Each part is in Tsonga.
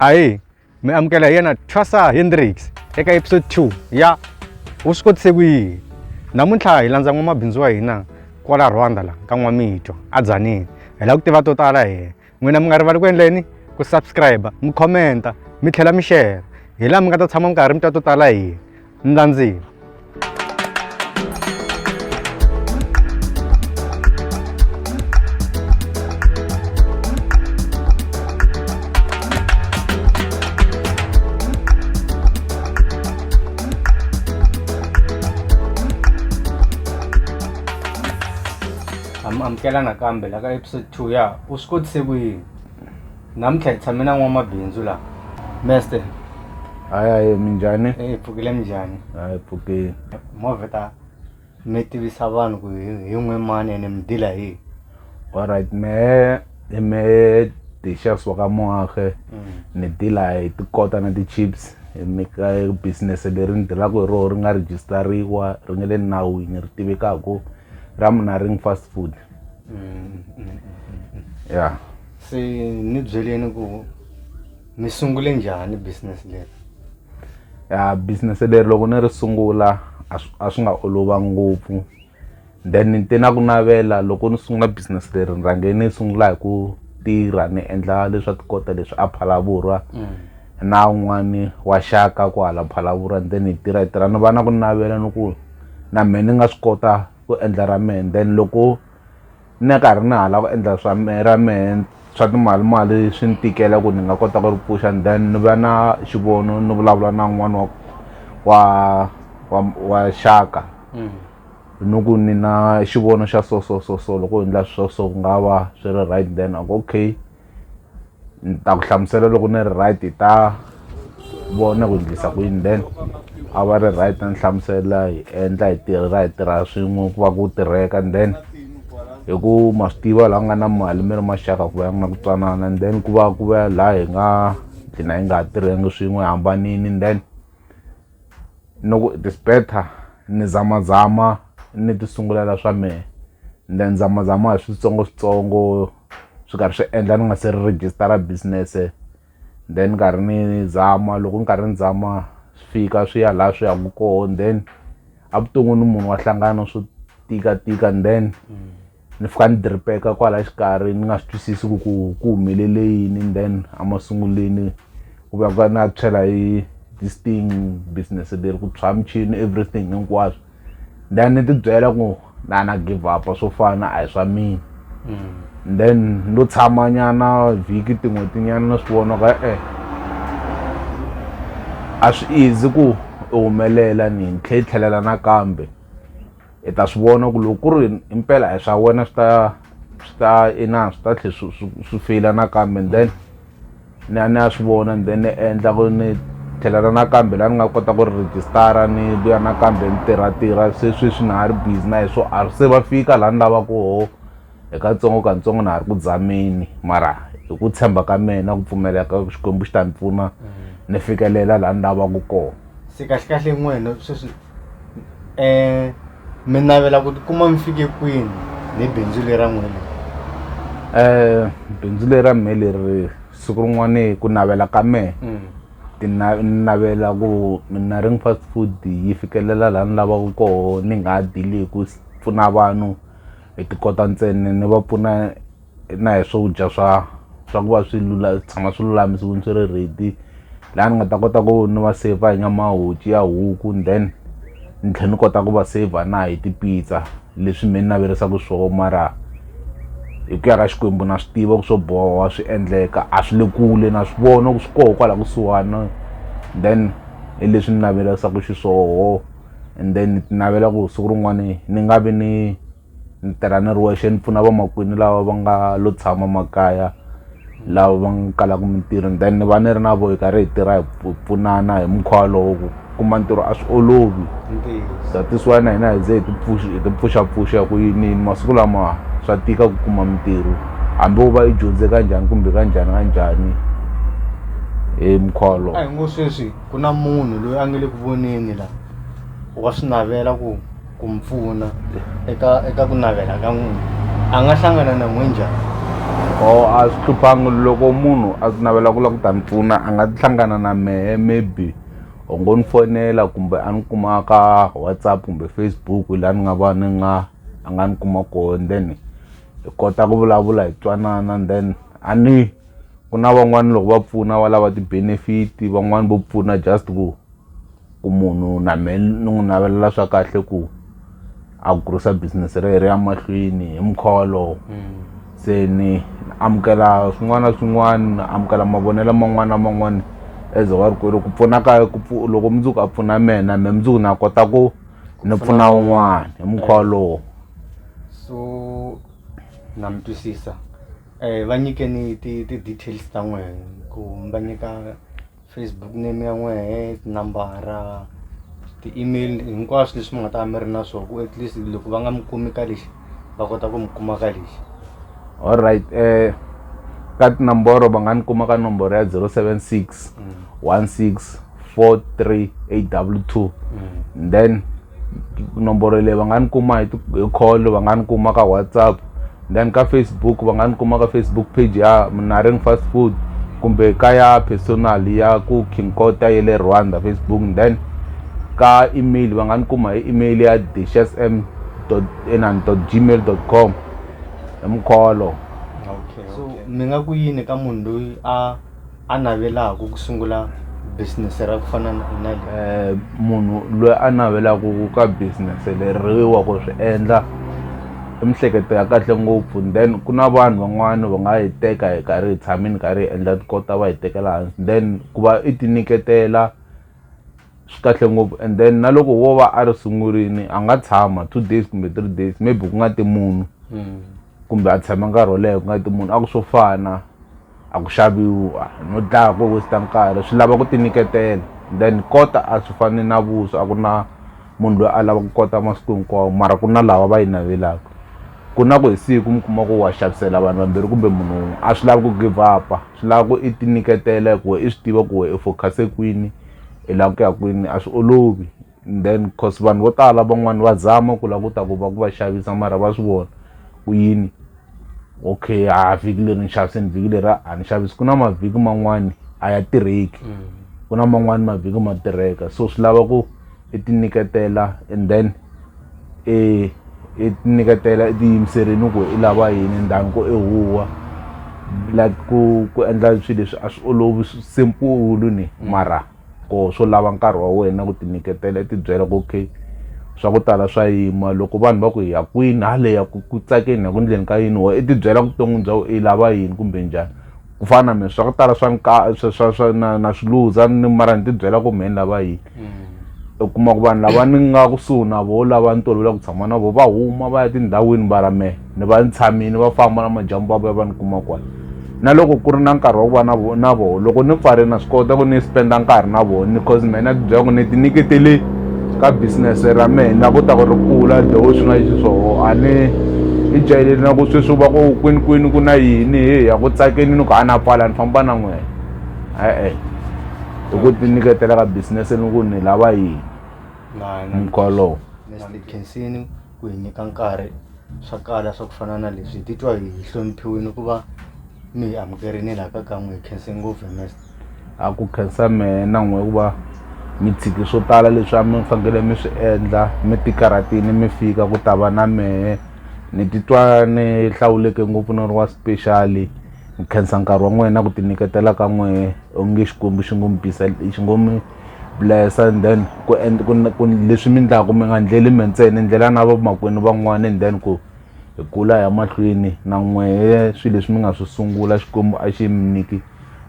Ahee, mi amukela hi yena Thwasa Hendricks eka episode 2 ya u swi kotise ku yini. Namuntlha hi landza n'wamabindzu wa hina kwala Rwanda la ka N'wamitwa a Tzaneen. Hi lava ku tiva to tala hi yena. N'wina mi nga rivali ku endleni ku subscribe, mi commenta, mi tlhela mi share. Hi laha mi nga ta tshama mi karhi mi twa to tala hi yena. Ndzandzini. Amukela nakambe la ka episode 2 ya u swi kotise ku yini. Namuntlha hi tshame na n'wamabindzu la Mr. Hayi minjhani? Hi pfukile njhani? Hayi pfukile. Movha ta mi tivisa vanhu ku hi n'we mani ene mi dila hi. Alright, me Tixas wa ka Moage ni dila hi tikota na ti-chips mi ka business leri ni tirhaka hi rona ri nga rejistariwa ri nga le nawini ri tivekaku ra Mnaring fast food. Yeah. Se ni byeleni ku mi sungule njhani business leri? Ya business leri loko ni ri sungula a swi nga olova ngopfu, then ni te na ku navela loko ni sungula business leri ni rhange ni sungula hi ku tirha ni endla leswa tikota leswi a Phalavurwa na un'wani wa xaka ku hala Phalavurwa, then ni tirha ni va na ku navela ni ku na me ni nga swi kota ku endla ra mehe. Then loko ni karhi ni hala ku endla ra mehe swa timali swi ni tikela ku ni nga kota ku ri pusha, then ni va na xivono ni vulavula na n'wana wa xaka ni ku ni na xivono xa so loko endla so ku nga va swi ri right, then okay ni ta ku hlamusela loko ni ri right hi ta vona ku endlisa ku yini, then a va ri right ni hlamusela hi endla hi tirha swin'we ku va ku tirheka, then hi ku ma swi tiva laha nga na mali mi ri maxaka ku va na ku twanana, and then ku va laha hi nga dlina hi nga tirhengi swin'we hambanini, then loko it's better ni zamazama ni ti sungulela swa mehe, then zamazama hi switsongo swi karhi swi endla ni nga se ri register business, then nkarhi ni zama loko nkarhi ni zama swi fika swi ya laha swi yaku kona, then a vuton'wini munhu wa hlangana swo tika and then ni fika ni diripeka kwala xikarhi ni nga swi twisisi ku humelele yini, then a masunguleni ku va ku na chela hi this thing business leri ku tshwa michini everything hinkwaswo, then ni ti byela ku na give up swo fana a hi swa mina. Then no tshama nyana vhiki tin'hwetinyana na swi vona ka a swi easy ku humelela ni tlhelela nakambe i ta swi vona ku loko ku ri impela hi swa wena swi ta tlhe swi fila nakambe, then ni a swi vona, then ni endla ku ni tlhelela nakambe laha ni nga kota ku ri rejistara ni vuya nakambe ni tirha se sweswi na ha ri busy na hi swo a se va fika laha ni lavaka ho hi katsongo na ha ri ku zameni, mara hi ku tshemba ka mehe na ku pfumeleka ka Xikwembu xi ta ni pfuna ni fikelela laha ni lavaka kona. Se kahle n'wina sweswi mi navela ku tikuma mi fike kwini ni bindzu leri ra n'wina? Bindzu leri ra mehe leri siku rin'wani ku navela ka mehe ni navela ku Mnaring fast food yi fikelela laha ni lavaka kona, ni nga dili hi ku pfuna vanhu hi tikota ntsena, ni va pfuna na hi swodya swa ku va tshama swi lulamisiwile swi ri ready laha ni nga ta kota ku ni va saver hi nyama ya huku, then ni tlhela ni kota ku va saver na hi ti-pizza leswi me ni naverisaka swona, mara hi ku ya ka Xikwembu na swi tiva ku swo boha swi endleka a swi le kule na swi vona ku swi koho kwala kusuhana, then hi leswi ni naverisaka xiswoho, and then ni ti navela ku siku rin'wani ni nga vi ni tirha ni ri wexe ni pfuna vamakwenu lava va nga lo tshama makaya lava va nga kalaka mintirho, then ni va ni ri na vo hi karhi hi tirha hi pfunana hi mukhuva walowo ku kuma ntirho a swi olovi. That is why na hina hi ze hi ti pfuxa ku yini masiku lama swa tika ku kuma mintirho hambi u va i dyondze kanjhani kumbe kanjhani hi mukhuva walowo. A hi ngo sweswi ku na munhu loyi a nga le ku voneni la wa swi navela ku mi pfuna eka ku navela ka n'wina, a nga hlangana na n'we njhani? a swi hluphangi loko munhu a navela ku lava ku ta ni pfuna a nga hlangana na mehe maybe u ngo ni fonela kumbe a ni kuma ka WhatsApp kumbe Facebook laha ni nga va ni nga a nga ni kuma koho, and then hi kota ku vulavula hi twanana. And then ku na van'wani loko va pfuna va lava ti-benefit, van'wani vo pfuna just ku munhu na mehe ni n'wi navelela swa kahle ku a kurisa business ri ya mahlweni hi mukhuva wolowo. Se ni amukela swin'wana na swin'wana, amukela mavonelo man'wana na man'wana as wa ri ku pfuna ka loko mundzuku a pfuna mehe na mehe mundzuku na kota ku ni pfuna un'wana hi mukhuva wolowo. So na mi twisisa va nyikeni ti-details ta n'wehe ku va nyika Facebook name ya n'wehe, tinambara, ti-email, hinkwaswo leswi mi nga ta mi ri na swona ku at least loko va nga mi kumi ka lexi va kota ku mi kuma ka lexi. Alright, ka tinamboro va nga ni kuma ka nomboro ya 076 16 43 822. Then nomboro leyi va nga ni kuma hi call, va nga ni kuma ka WhatsApp. Then ka Facebook va nga ni kuma ka Facebook page ya Mnaring Fast Food kumbe ka ya personal ya ku King Kota ya le Rwanda Facebook. Then ka email va nga ni kuma hi email ya dishsm.gmail.com hi mukhuva wolowo. Okay, so mi nga ku yini ka munhu loyi a navelaka ku sungula business ra ku fana na munhu loyi a navelaka ka business leriwa ku swi endla i mihleketo ya kahle ngopfu. Then ku na vanhu van'wana va nga hi teka hi karhi hi tshamini karhi hi endla tikota va hi tekela hansi, then ku va i ti nyiketela swi kahle ngopfu. And then na loko wo va a ri sungurini a nga tshama 2 days kumbe 3 days maybe ku nga ti munhu kumbe a tshama nkarhi wo leha ku nga ti munhu a ku swo fana a ku xaviwa no dlaya ku waste nkarhi, swi lava ku ti nyiketela. Then kota a swi fani na vuswa, a ku na munhu loyi a lava ku kota masiku hinkwawo mara ku na lava va yi navelaka. Ku na ku hi siku mi kuma ku wa xavisela vanhu vambirhi kumbe munhu un'we, a swi lava ku give up, swi lava ku i ti nyiketela ku i swi tiva ku i focus kwini i lava ku ya kwini, a swi olovi. Then cause vanhu vo tala van'wani va zama ku lava ku ta ku va xavisa mara va swi vona ku yini okay vhiki leri ni xaviseni, vhiki leri a ni xavisi. Ku na mavhiki man'wani a ya tirheki, ku na man'wani mavhiki ma tirheka. So swi lava ku i ti nyiketela and then i ti nyiketela i ti yimiserini ku i lava yini than ku i huwa like ku endla swilo leswi a swi olovi simple ni mara ko swo lava nkarhi wa wena ku ti nyiketela i ti byela ku okay swa ku tala swa yima. Loko vanhu va ku hi ya kwini haleya ku tsakeni hi ku ndleni ka yini i ti byela vuton'wini bya i lava yini kumbe njhani. Ku fana na mina swa ku tala swa na swi luza ni mara ni ti byela ku mehe ni lava yini. U kuma ku vanhu lava ni nga kusuhi na vo lava ni tolovela ku tshama na vo va huma va ya tindhawini mara mehe ni va ni tshamini va famba na majambu va va ni kuma kwala. Na loko ku ri na nkarhi wa ku va na vo loko ni pfarile na swi kota ku ni spenda nkarhi na vona cause mehe na ti byela ku ni ti nyiketele ka business ra mehe na ku ta ku ri kula though swi nga yisi swoho. A ni i jahileli na ku sweswi va ku kwini ku na yini he ya ku tsakeni ni ku a na pfala ni famba na n'wehe i ku ti nyiketela ka business ni ku ni lava yini mukhuva wolowo. Khensini ku hi nyika nkarhi swa kala swa ku fana na leswi hi titwa hi hloniphiwile ku va mi hi amukerini laha ka kan'we. Hi khense ngopfu Mr. A ku khensa mehe na n'wehe ku va mi tshiki swo tala leswi a mi fanekele mi swi endla mi ti karhatini mi fika ku ta va na mehe. Ni titwa ni hlawuleke ngopfu ni ri wa special. Ni khensa nkarhi wa n'wina ku ti nyiketela ka n'wehe onge Xikwembu xi ngo mi xi ngo mi blessa. And then ku leswi mi endlaku mi nga ndleli me ntsena ndlela na vamakwenu van'wana and then ku hi kula ya mahlweni na n'wehe. Swilo leswi mi nga swi sungula Xikwembu a xi mi nyiki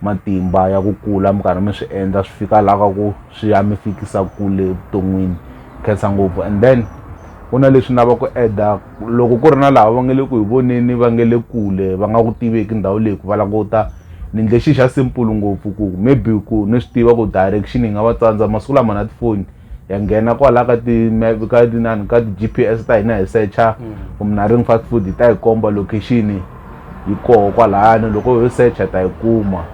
matimba ya ku kula mi karhi mi swi endla swi fika laha ka ku swi ya mi fikisa kule vuton'wini. Khensa ngopfu. And then ku na leswi ni lava ku add-a loko ku ri na lava va nga le ku hi voneni va nga le kule va nga ku tiveki ndhawu leyi ku va languta ni ndle xi xa simple ngopfu ku maybe ku ni swi tiva ku direction yi nga va tsandza masiku lama na tifoni ya nghena kwala ka ka ti-GPS ta hina hi searcha ku Mnaring Fast Food hi ta hi komba location yi koho kwalani. Loko ho searcha ta yi kuma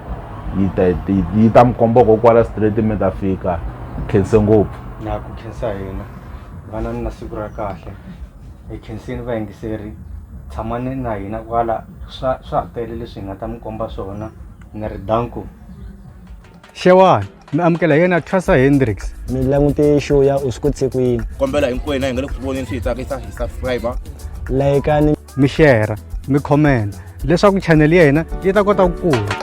yi ta mi komba ko kwala straight mi ta fika. Khense ngopfu. Na ku khensa hina vana na siku ra kahle. Hi khensini vayingiseri tshamane na hina kwala swa ha tele leswi hi nga ta mi komba swona ni ri danku xewani mi amukela yena Thwasa Hendricks mi langute show ya usikotse kwini kombela hinkwenu hi nga le ku voneni swi hi tsakisa hi subscribe like ni mi share mi comment leswaku channel ya hina yi ta kota ku kula.